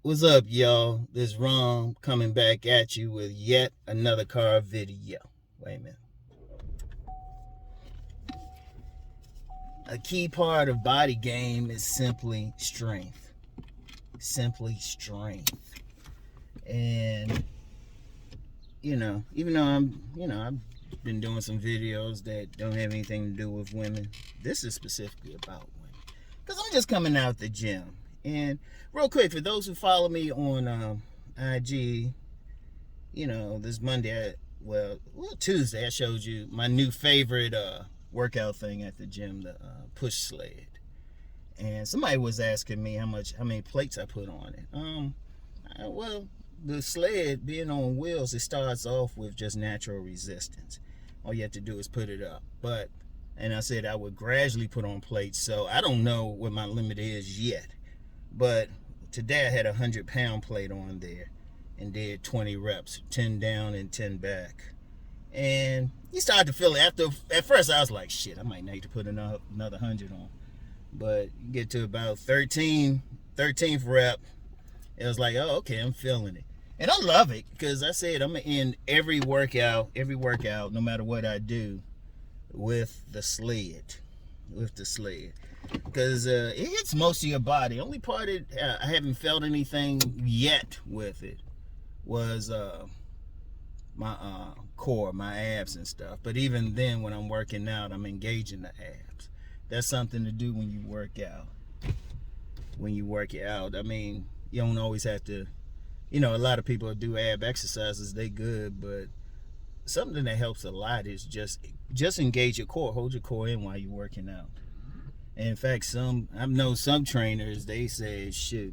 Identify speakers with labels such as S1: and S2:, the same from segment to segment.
S1: What's up, y'all? This Rom coming back at you with yet another car video. Wait a minute. A key part of body game is simply strength. Simply strength. And, even though I've been doing some videos that don't have anything to do with women, this is specifically about women. Because I'm just coming out the gym. And real quick, for those who follow me on IG, this Monday, Tuesday, I showed you my new favorite workout thing at the gym, the push sled. And somebody was asking me how many plates I put on it. The sled being on wheels, it starts off with just natural resistance. All you have to do is put it up. And I said I would gradually put on plates, so I don't know what my limit is yet. But today I had a 100-pound plate on there and did 20 reps, 10 down and 10 back. And you start to feel it. At first I was like, shit, I might need to put another 100 on. But you get to about 13th rep, it was like, oh, okay, I'm feeling it. And I love it because I said I'm going to end every workout, no matter what I do, with the sled. Because it hits most of your body. Only part I haven't felt anything yet with it was my core, my abs and stuff. But even then, when I'm working out, I'm engaging the abs. That's something to do when you work out. I mean, you don't always have to, a lot of people do ab exercises, they good, but something that helps a lot is just engage your core, hold your core in while you're working out. And in fact, I know some trainers, they say, shit,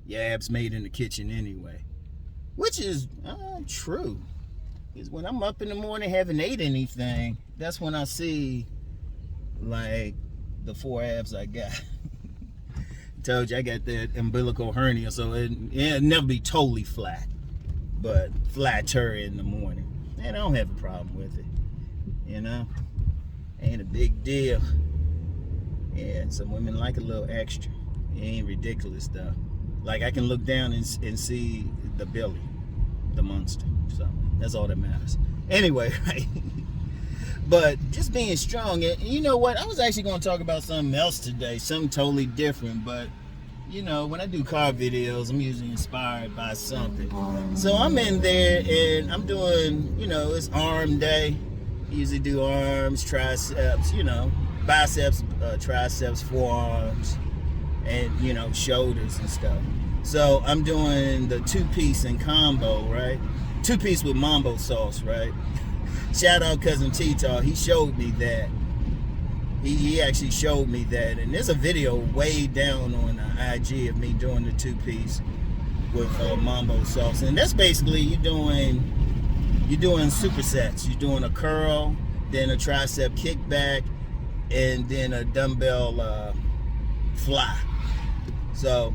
S1: your abs made in the kitchen anyway. Which is true. Because when I'm up in the morning, haven't ate anything, that's when I see, like, the 4 abs I got. Told you I got that umbilical hernia, so it'll never be totally flat. But flatter in the morning. And I don't have a problem with it. Ain't a big deal. Yeah, some women like a little extra. It ain't ridiculous though. Like I can look down and see the belly, the monster. So that's all that matters. Anyway, right? But just being strong, and you know what? I was actually going to talk about something else today, something totally different. But when I do car videos, I'm usually inspired by something. So I'm in there and I'm doing, it's arm day. I usually do arms, triceps, biceps, triceps, forearms, and shoulders and stuff. So I'm doing the 2-piece and combo, right? 2-piece with mambo sauce, right? Shout out Cousin T Taw. He showed me that. He actually showed me that, and there's a video way down on IG of me doing the 2-piece with mambo sauce, and that's basically you're doing supersets. You're doing a curl, then a tricep kickback, and then a dumbbell fly. So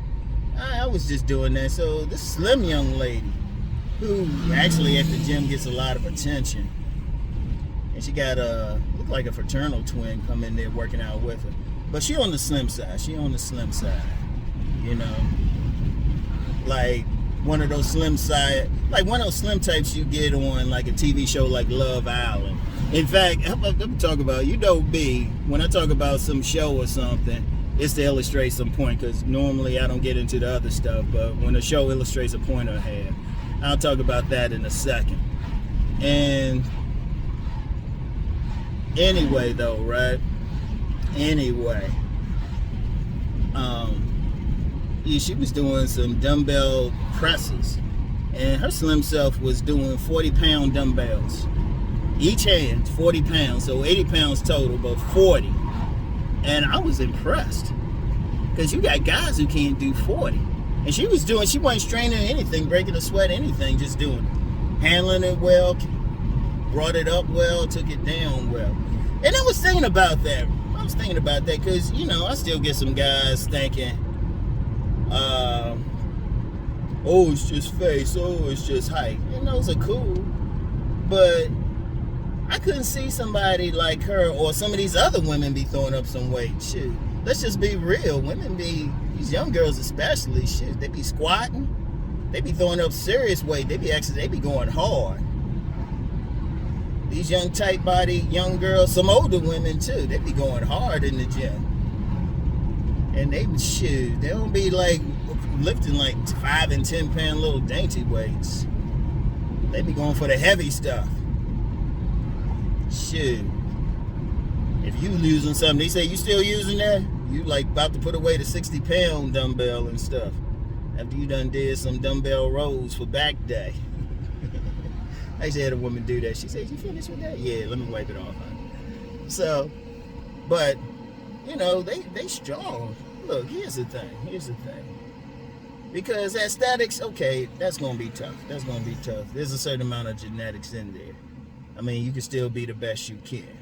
S1: I was just doing that. So this slim young lady, who actually at the gym gets a lot of attention, and she got look like a fraternal twin come in there working out with her, but she on the slim side. Like one of those slim types you get on like a TV show like Love Island. In fact, I'm talking about, me, when I talk about some show or something, it's to illustrate some point, because normally I don't get into the other stuff, but when a show illustrates a point I have, I'll talk about that in a second. And anyway though, right? She was doing some dumbbell presses, and her slim self was doing 40-pound dumbbells. Each hand, 40 pounds, so 80 pounds total, but 40. And I was impressed, because you got guys who can't do 40. And she wasn't straining anything, breaking a sweat, anything, just doing it. Handling it well, brought it up well, took it down well. And I was thinking about that. Because, I still get some guys thinking, oh, it's just face, oh, it's just height. And those are cool. But I couldn't see somebody like her or some of these other women be throwing up some weight. Shit, let's just be real. Women be, These young girls especially, shit, they be squatting. They be throwing up serious weight. They be going hard. These young tight body young girls, some older women too, they be going hard in the gym. And they don't be like lifting like 5 and 10 pound little dainty weights. They be going for the heavy stuff. Shit. If you using something, they say you still using that? You like about to put away the 60-pound dumbbell and stuff. After you done did some dumbbell rows for back day. I used to have a woman do that. She said, "You finished with that?" "Yeah, let me wipe it off." So, but, you know, they strong. Look, here's the thing. Because aesthetics, okay, that's going to be tough. There's a certain amount of genetics in there. I mean, you can still be the best you can.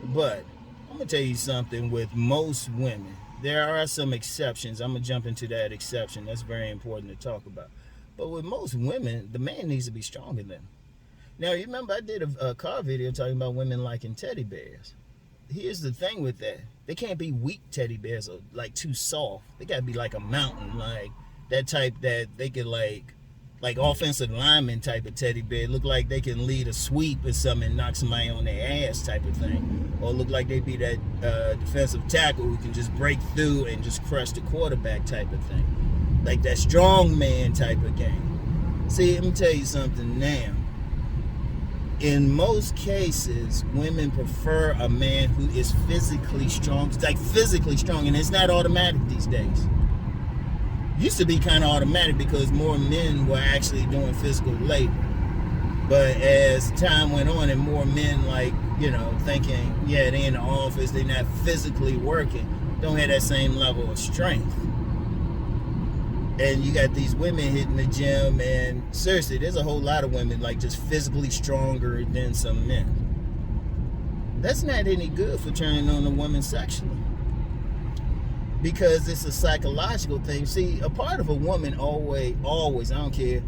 S1: But I'm going to tell you something, with most women, there are some exceptions. I'm going to jump into that exception. That's very important to talk about. But with most women, the man needs to be stronger than them. Now, you remember I did a car video talking about women liking teddy bears. Here's the thing with that. They can't be weak teddy bears or like too soft. They got to be like a mountain, like that type that they could like offensive lineman type of teddy bear. Look like they can lead a sweep or something and knock somebody on their ass type of thing. Or look like they be that defensive tackle who can just break through and just crush the quarterback type of thing. Like that strong man type of game. See, let me tell you something now. In most cases, women prefer a man who is physically strong, like physically strong, and it's not automatic these days. Used to be kind of automatic because more men were actually doing physical labor. But as time went on and more men, like, you know, thinking, yeah, they in the office, they're not physically working, don't have that same level of strength. And you got these women hitting the gym, and seriously, there's a whole lot of women like just physically stronger than some men. That's not any good for turning on a woman sexually, because it's a psychological thing. See, a part of a woman always, I don't care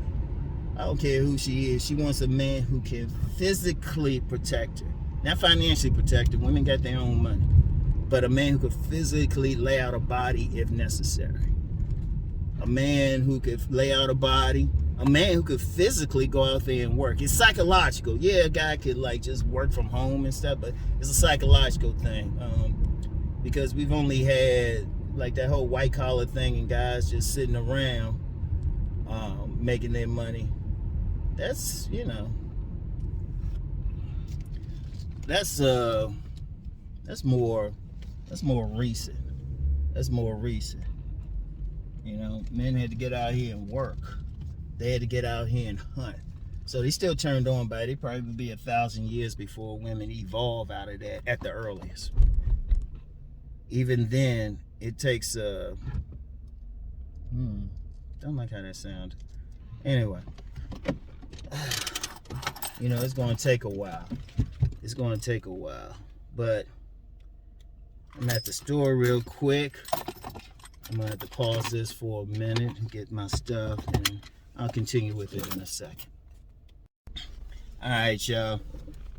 S1: who she is, she wants a man who can physically protect her. Not financially protect her. Women got their own money. But a man who could physically lay out a body if necessary. A man who could lay out a body. A man who could physically go out there and work. It's psychological. Yeah, a guy could like just work from home and stuff, but it's a psychological thing. Because we've only had like that whole white collar thing and guys just sitting around making their money. That's, you know, that's more recent. That's more recent. You know, men had to get out here and work. They had to get out here and hunt. So they still turned on by it. They probably would be 1,000 years before women evolve out of that at the earliest. Even then, it takes don't like how that sounds. Anyway, you know, it's going to take a while. But I'm at the store real quick. I'm going to have to pause this for a minute and get my stuff, and I'll continue with it in a second. Alright, y'all.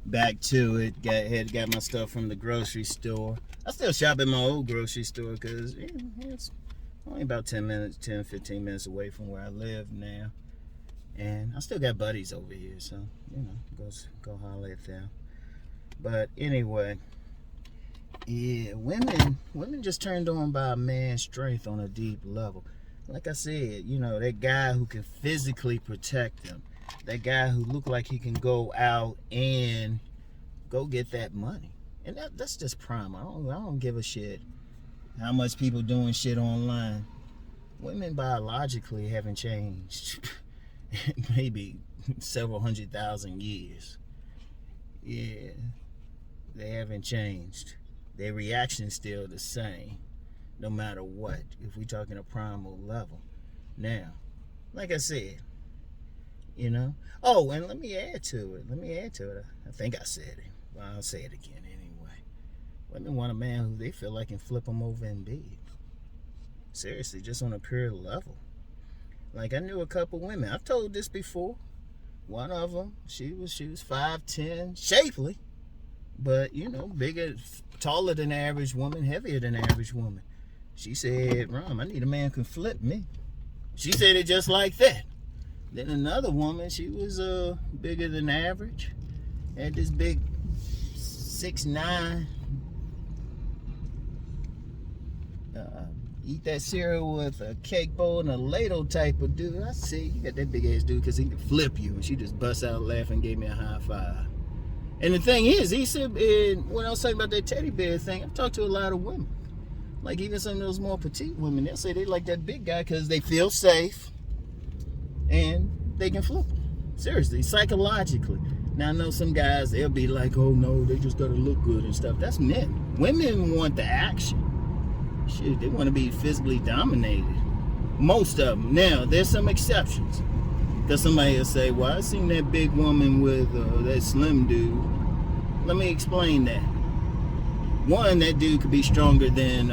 S1: Back to it. Got my stuff from the grocery store. I still shop at my old grocery store because it's only about 15 minutes away from where I live now. And I still got buddies over here, so, you know, go holler at them. But anyway, yeah, women just turned on by a man's strength on a deep level. Like I said, you know, that guy who can physically protect them. That guy who looked like he can go out and go get that money. And that's just Primal. I don't give a shit how much people doing shit online. Women biologically haven't changed. Maybe several 100,000 years. Yeah, they haven't changed. Their reaction's still the same, no matter what, if we're talking a primal level. Now, like I said, you know. Oh, and let me add to it. I think I said it. Well, I'll say it again anyway. Women want a man who they feel like can flip them over in bed. Seriously, just on a pure level. Like, I knew a couple women. I've told this before. One of them, she was 5'10", shapely, but, you know, bigger, taller than the average woman, heavier than the average woman. She said, Rom, I need a man who can flip me. She said it just like that. Then another woman, she was bigger than average. Had this big 6'9", eat that cereal with a cake bowl and a ladle type of dude. I see, you got that big ass dude because he can flip you. And she just busts out laughing and gave me a high five. And the thing is, he said, when I was talking about that teddy bear thing, I've talked to a lot of women. Like even some of those more petite women, they'll say they like that big guy because they feel safe and they can flip them. Seriously, psychologically. Now I know some guys, they'll be like, oh no, they just gotta look good and stuff. That's men. Women want the action. Shit, they want to be physically dominated. Most of them. Now, there's some exceptions. Because somebody will say, well, I seen that big woman with that slim dude. Let me explain that. One, that dude could be stronger than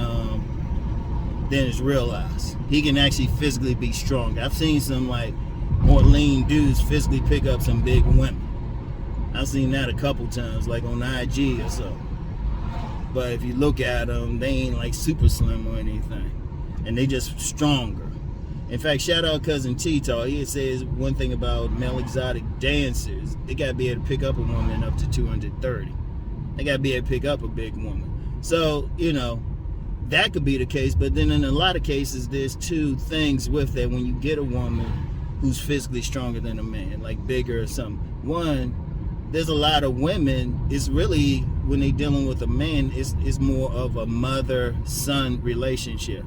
S1: is realized. He can actually physically be strong. I've seen some like more lean dudes physically pick up some big women. I've seen that a couple times, like on IG or so. But if you look at them, they ain't like super slim or anything. And they just stronger. In fact, shout out Cousin T Taw. He says one thing about male exotic dancers. They got to be able to pick up a woman up to 230. They got to be able to pick up a big woman. So, you know, that could be the case. But then in a lot of cases, there's two things with that when you get a woman who's physically stronger than a man, like bigger or something. One, there's a lot of women, it's really, when they're dealing with a man, it's more of a mother-son relationship.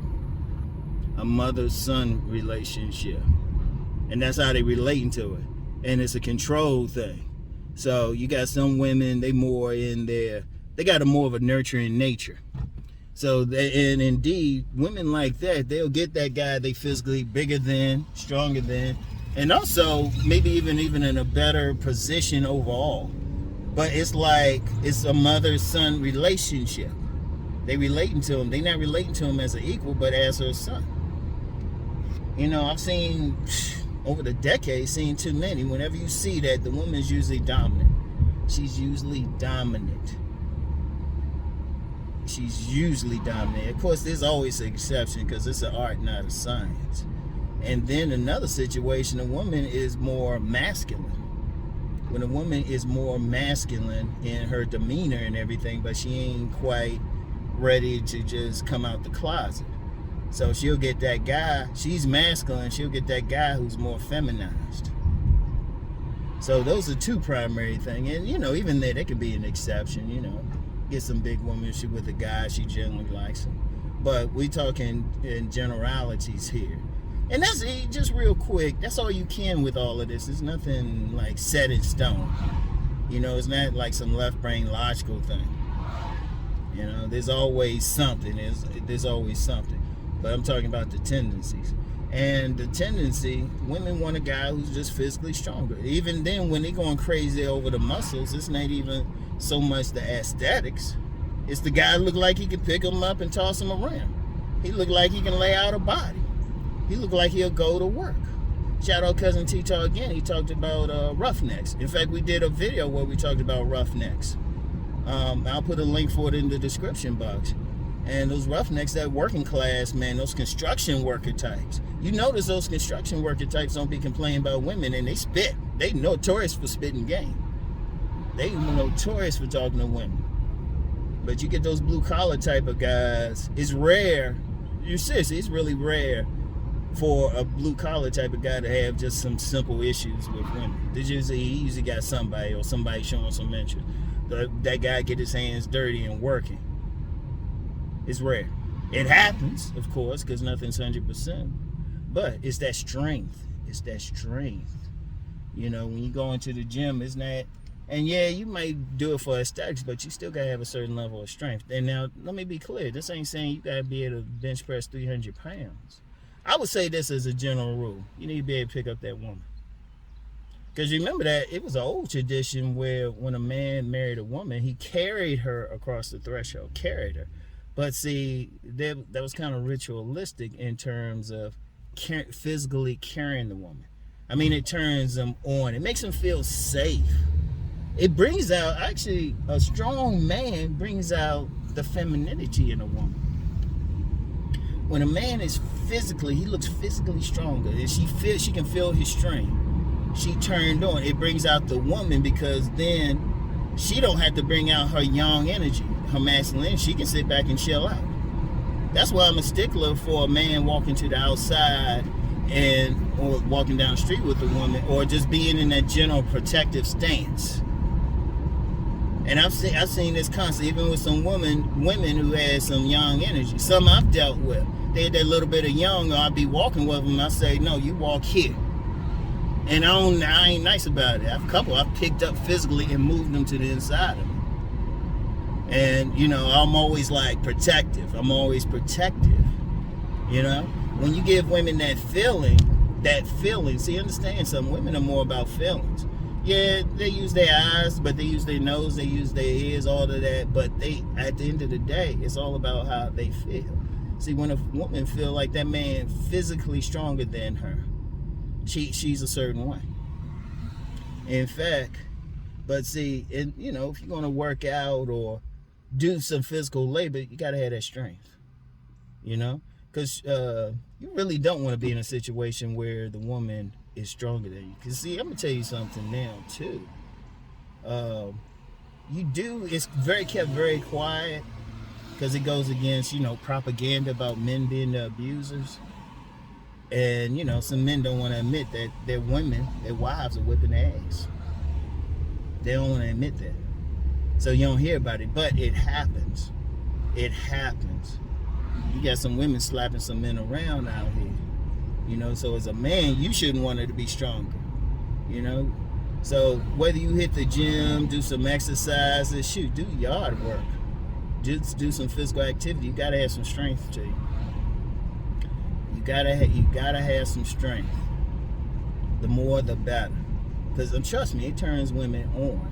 S1: A mother-son relationship. And that's how they relating to it. And it's a control thing. So you got some women, they more in there, they got a more of a nurturing nature. So, and indeed, women like that, they'll get that guy they physically bigger than, stronger than, and also maybe even in a better position overall. But it's like, it's a mother-son relationship. They relating to him. They not relating to him as an equal, but as her son. You know, I've seen, over the decades, seen too many. Whenever you see that, the woman's usually dominant. She's usually dominant. She's usually dominant. Of course, there's always an exception because it's an art, not a science. And then another situation, a woman is more masculine. When a woman is more masculine in her demeanor and everything, but she ain't quite ready to just come out the closet. So she'll get that guy, she's masculine, she'll get that guy who's more feminized. So those are two primary things. And, you know, even there, they could be an exception, you know. Get some big woman, she with a guy, she generally likes him. But we talking in generalities here. And that's just real quick, that's all you can with all of this. It's nothing like set in stone. You know, it's not like some left brain logical thing. You know, there's always something. There's always something. But I'm talking about the tendencies. And the tendency, women want a guy who's just physically stronger. Even then, when they're going crazy over the muscles, it's not even so much the aesthetics. It's the guy look like he can pick him up and toss him around. He look like he can lay out a body. He look like he'll go to work. Shout out Cousin T Taw again. He talked about roughnecks. In fact, we did a video where we talked about roughnecks. I'll put a link for it in the description box. And those roughnecks, that working class, man, those construction worker types. You notice those construction worker types don't be complaining about women, and they spit. They notorious for spitting game. They notorious for talking to women. But you get those blue collar type of guys, it's rare. You're serious, it's really rare for a blue collar type of guy to have just some simple issues with women. He usually got somebody or somebody showing some interest. That guy get his hands dirty and working. It's rare. It happens, of course, because nothing's 100%. But it's that strength. It's that strength. You know, when you go into the gym, it's not... And yeah, you might do it for aesthetics, but you still got to have a certain level of strength. And now, let me be clear. This ain't saying you got to be able to bench press 300 pounds. I would say this as a general rule. You need to be able to pick up that woman. Because remember that it was an old tradition where when a man married a woman, he carried her across the threshold, carried her. But see, that was kind of ritualistic in terms of physically carrying the woman. I mean, it turns them on. It makes them feel safe. It brings out, actually, a strong man brings out the femininity in a woman. when a man is physically, he looks physically stronger, and she can feel his strength. She turned on. It brings out the woman, because then she don't have to bring out her young energy, her masculinity. She can sit back and chill out. That's why I'm a stickler for a man walking to the outside or walking down the street with a woman, or just being in that general protective stance. And I've seen this constantly, even with some women who had some young energy. Some I've dealt with, they had that little bit of young, or I'd be walking with them, I say, no, you walk here. And I ain't nice about it. A couple I've picked up physically and moved them to the inside of me. And, you know, I'm always like protective. I'm always protective. You know? When you give women that feeling, see, understand something. Women are more about feelings. Yeah, they use their eyes, but they use their nose, they use their ears, all of that. But at the end of the day, it's all about how they feel. See, when a woman feel like that man physically stronger than her, she's a certain way. In fact, but see, you know, if you're going to work out or do some physical labor, you got to have that strength, you know, because you really don't want to be in a situation where the woman is stronger than you. Because see, I'm going to tell you something now too. It's kept very quiet, because it goes against, you know, propaganda about men being the abusers. And, you know, some men don't want to admit that their women, their wives, are whipping their ass. They don't want to admit that. So you don't hear about it, but it happens. It happens. You got some women slapping some men around out here. You know, so as a man, you shouldn't want her to be stronger. You know? So whether you hit the gym, do some exercises, do yard work. Just do some physical activity. You got to have some strength to you. You gotta have some strength. The more, the better. Because trust me, it turns women on.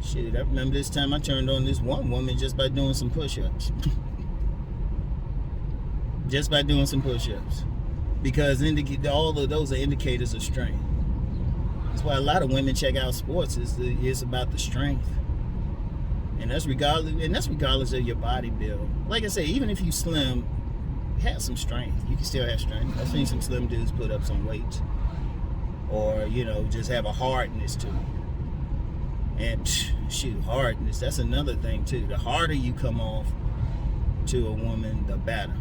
S1: Shit, I remember this time I turned on this one woman just by doing some push-ups. Just by doing some push-ups. Because all of those are indicators of strength. That's why a lot of women check out sports. It's about the strength. And that's regardless of your body build. Like I say, even if you slim, have some strength. You can still have strength. I've seen some slim dudes put up some weight, or, you know, just have a hardness to them. And hardness, that's another thing too. The harder you come off to a woman, the better.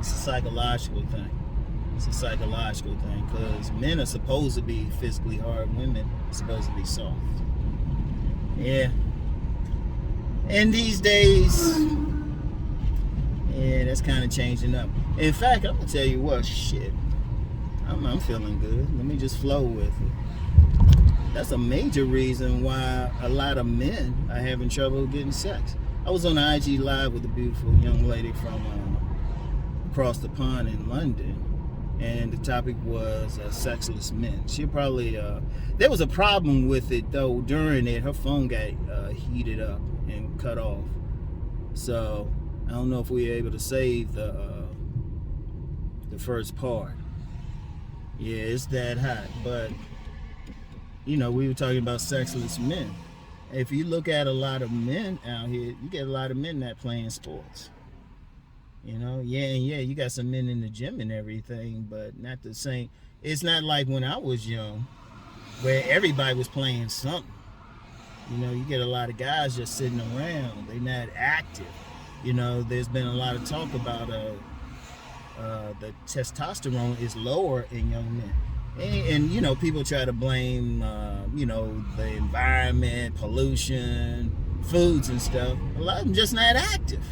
S1: It's a psychological thing. It's a psychological thing, because men are supposed to be physically hard, women are supposed to be soft. Yeah. And these days, yeah, that's kind of changing up. In fact, I'm gonna tell you what, I'm feeling good. Let me just flow with it. That's a major reason why a lot of men are having trouble getting sex. I was on IG Live with a beautiful young lady from across the pond in London, and the topic was sexless men. She probably there was a problem with it though. During it, her phone got heated up and cut off. So I don't know if we were able to save the first part. Yeah, it's that hot. But you know, we were talking about sexless men. If you look at a lot of men out here, you get a lot of men that playing sports. You know, you got some men in the gym and everything, but not the same. It's not like when I was young, where everybody was playing something. You know, you get a lot of guys just sitting around. They're not active. You know, there's been a lot of talk about the testosterone is lower in young men. And you know, people try to blame, you know, the environment, pollution, foods and stuff. A lot of them just not active.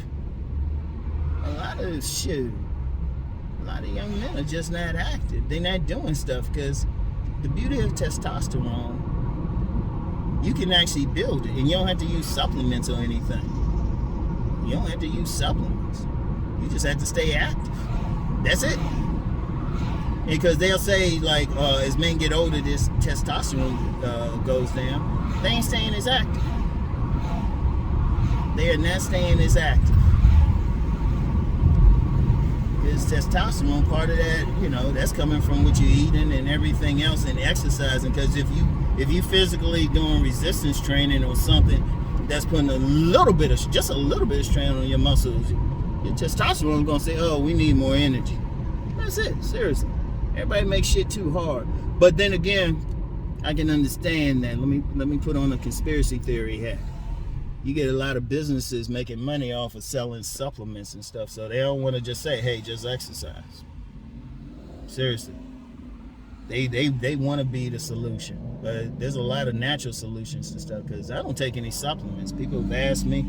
S1: A lot of young men are just not active. They're not doing stuff, because the beauty of testosterone, you can actually build it, and you don't have to use supplements or anything. You don't have to use supplements. You just have to stay active. That's it. Because they'll say, like, as men get older, this testosterone goes down. They ain't staying as active. They are not staying as active. Because testosterone, part of that, you know, that's coming from what you're eating and everything else, and exercising. Because if you physically doing resistance training or something, that's putting just a little bit of strain on your muscles, Your testosterone is gonna say, oh, we need more energy. That's it, seriously. Everybody makes shit too hard. But then again, I can understand that. Let me put on a conspiracy theory hat. You get a lot of businesses making money off of selling supplements and stuff, so they don't want to just say, hey, just exercise. Seriously. They want to be the solution. But there's a lot of natural solutions to stuff, because I don't take any supplements. People have asked me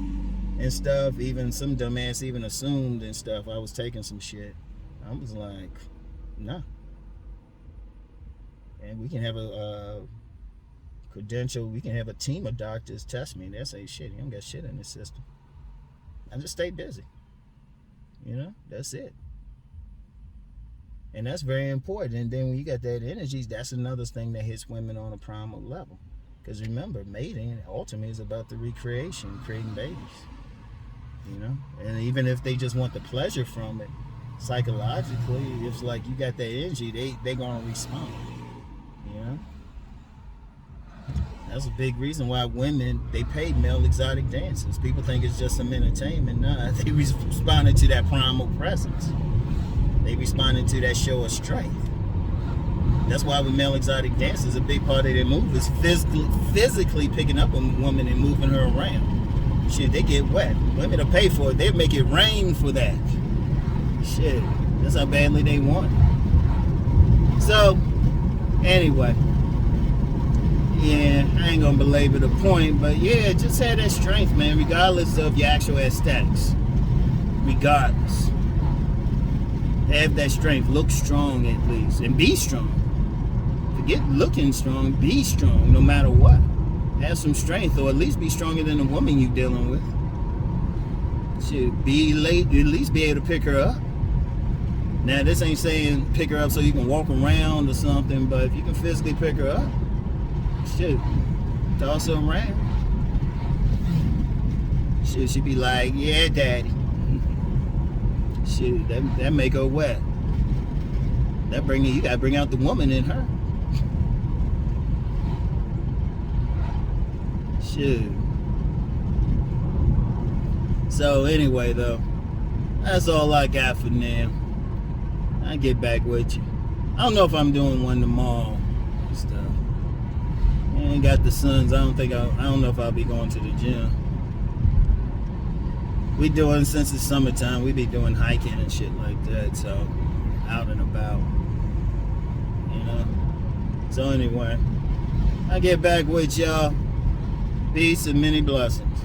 S1: and stuff, even some dumbass even assumed and stuff I was taking some shit. I was like, nah. And we can have a credential, we can have a team of doctors test me. They'll say, shit, you don't got shit in this system. I just stay busy. You know, that's it. And that's very important. And then when you got that energy, that's another thing that hits women on a primal level. Because remember, mating ultimately is about the recreation, creating babies. You know? And even if they just want the pleasure from it, psychologically, it's like you got that energy, they gonna respond. You know? That's a big reason why women, they pay male exotic dancers. People think it's just some entertainment. Nah, they responded to that primal presence. They responded to that show of strength. That's why with male exotic dancers, a big part of their move is physically picking up a woman and moving her around. Shit, they get wet. Women will pay for it. They make it rain for that. Shit, that's how badly they want it. So, anyway. Yeah, I ain't gonna belabor the point, but yeah, just have that strength, man, regardless of your actual aesthetics. Regardless. Have that strength. Look strong at least. And be strong. Forget looking strong. Be strong no matter what. Have some strength, or at least be stronger than the woman you're dealing with. Should be late, at least be able to pick her up. Now, this ain't saying pick her up so you can walk around or something, but if you can physically pick her up, shit, toss her around. Shit, she be like, yeah, daddy. Shit, that make her wet. You gotta bring out the woman in her. Shit. So anyway, though, that's all I got for now. I'll get back with you. I don't know if I'm doing one tomorrow and stuff. I ain't got the sons. I don't know if I'll be going to the gym. We doing, since it's summertime, we be doing hiking and shit like that, so out and about, you know. So anyway, I'll get back with y'all. Peace and many blessings.